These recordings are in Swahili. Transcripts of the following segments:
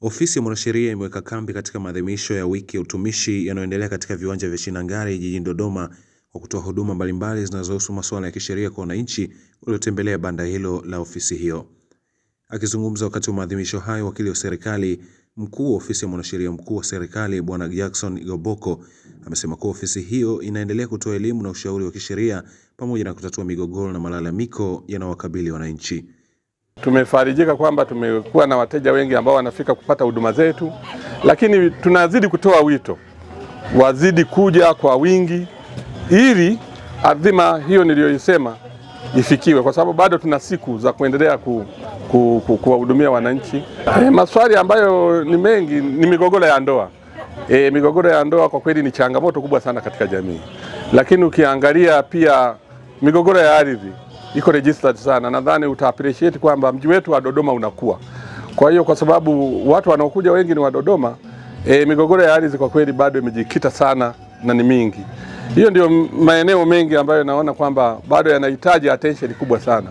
Ofisi ya mwanasheria imeweka kambi katika maadhimisho ya wiki ya utumishi yanayoendelea katika viwanja vya Chinangari jijini Dodoma kwa kutoa huduma mbalimbali zinazohusu masuala ya kisheria kwa wananchi waliotembelea banda hilo la ofisi hiyo. Akizungumza wakati wa maadhimisho hayo, wakili wa serikali mkuu wa ofisi ya mwanasheria mkuu wa serikali Bwana Jackson Goboko amesema kuwa ofisi hiyo inaendelea kutoa elimu na ushauri wa kisheria pamoja na kutatua migogoro na malalamiko yanayowakabili wananchi. Tumefarijika kwamba tumekuwa na wateja wengi ambao wanafika kupata huduma zetu, lakini tunazidi kutoa wito wazidi kuja kwa wingi ili adhima hiyo niliyoisema ifikiwe, kwa sababu bado tuna siku za kuendelea kuwahudumia wananchi. Maswali ambayo ni mengi ni migogoro ya ndoa. Migogoro ya ndoa kwa kweli ni changamoto kubwa sana katika jamii, lakini ukiangalia pia migogoro ya ardhi iko registered sana. Nadhani uta appreciate kwamba mji wetu wa Dodoma unakuwa. Kwa hiyo kwa sababu watu wanaokuja wengi ni wa Dodoma, migogoro ya ardhi kwa kweli bado imejikita sana na ni mingi. Hiyo ndio maeneo mengi ambayo naona kwamba bado yanahitaji attention kubwa sana.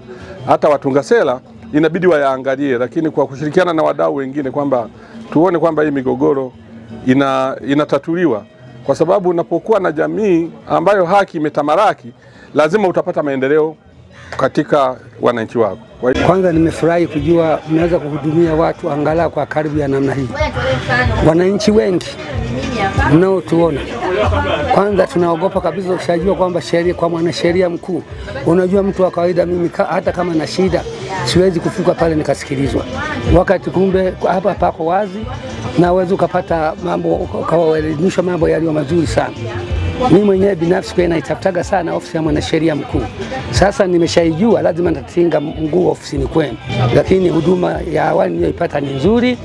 Hata watunga sera inabidi wayaangalie, lakini kwa kushirikiana na wadau wengine kwamba tuone kwamba hii migogoro inatatuliwa, kwa sababu unapokuwa na jamii ambayo haki imetamalaki lazima utapata maendeleo katika wananchi wako. Kwanza nimefurahi kujua mnaweza kuhudumia watu angalau kwa karibu ya namna hii. Wananchi wengi mnaotuona, kwanza tunaogopa kabisa ukishajua kwamba sheria kwa mwanasheria mkuu. Unajua mtu wa kawaida, mimi hata kama na shida siwezi kufika pale nikasikilizwa, wakati kumbe hapa pako wazi na uwezo ukapata mambo, ukawaelimishwa mambo yaliyo mazuri sana. Mimi mwenyewe binafsi kwa naitafutaga sana ofisi ya mwanasheria mkuu. Sasa nimeshaijua, lazima nitatinga mguu ofisini kwenu. Lakini huduma ya awali niliyoipata ni nzuri,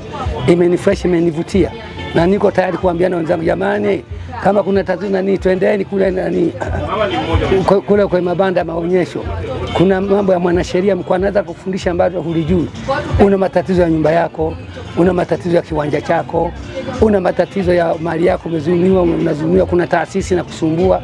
imenifresh, imenivutia. Na niko tayari kuambiana wenzangu, jamani, kama kuna tatizo twendeni kule kwa mabanda maonyesho. Kuna mambo ya mwanasheria mkuu anaweza kufundisha ambayo hulijui. Una matatizo ya nyumba yako, una matatizo ya kiwanja chako, una matatizo ya mali yako unazumiwa, kuna taasisi na kusumbua.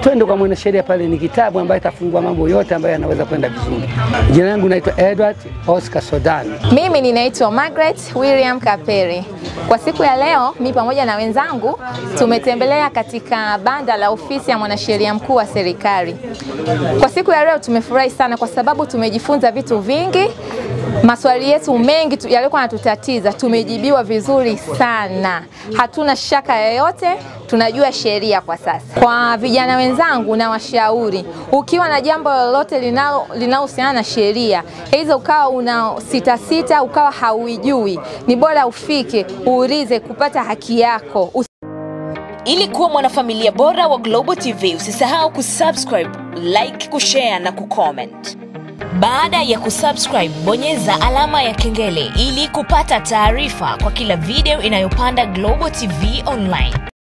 Twende kwa mwanasheria pale, ni kitabu ambayo itafungua mambo yote ambayo yanaweza kwenda vizuri. Jina langu naitwa Edward Oscar Sodani. Mimi ninaitwa Margaret William Kaperi. Kwa siku ya leo, mimi pamoja na wenzangu tumetembelea katika banda la ofisi ya mwanasheria mkuu wa serikali. Kwa siku ya leo tumefurahi sana kwa sababu tumejifunza vitu vingi. Maswali yetu mengi yalikuwa yanatutatiza tumejibiwa vizuri sana. Hatuna shaka yoyote, tunajua sheria kwa sasa. Kwa vijana wenzangu na washauri, ukiwa na jambo lolote linalohusiana na sheria, hizo ukawa una sita ukawa hauijui, ni bora ufike uulize kupata haki yako. Ili kuwa mwanafamilia bora wa Global TV, usisahau kusubscribe, like, kushare na kucomment. Baada ya kusubscribe, bonyeza alama ya kengele ili kupata taarifa kwa kila video inayopanda Global TV Online.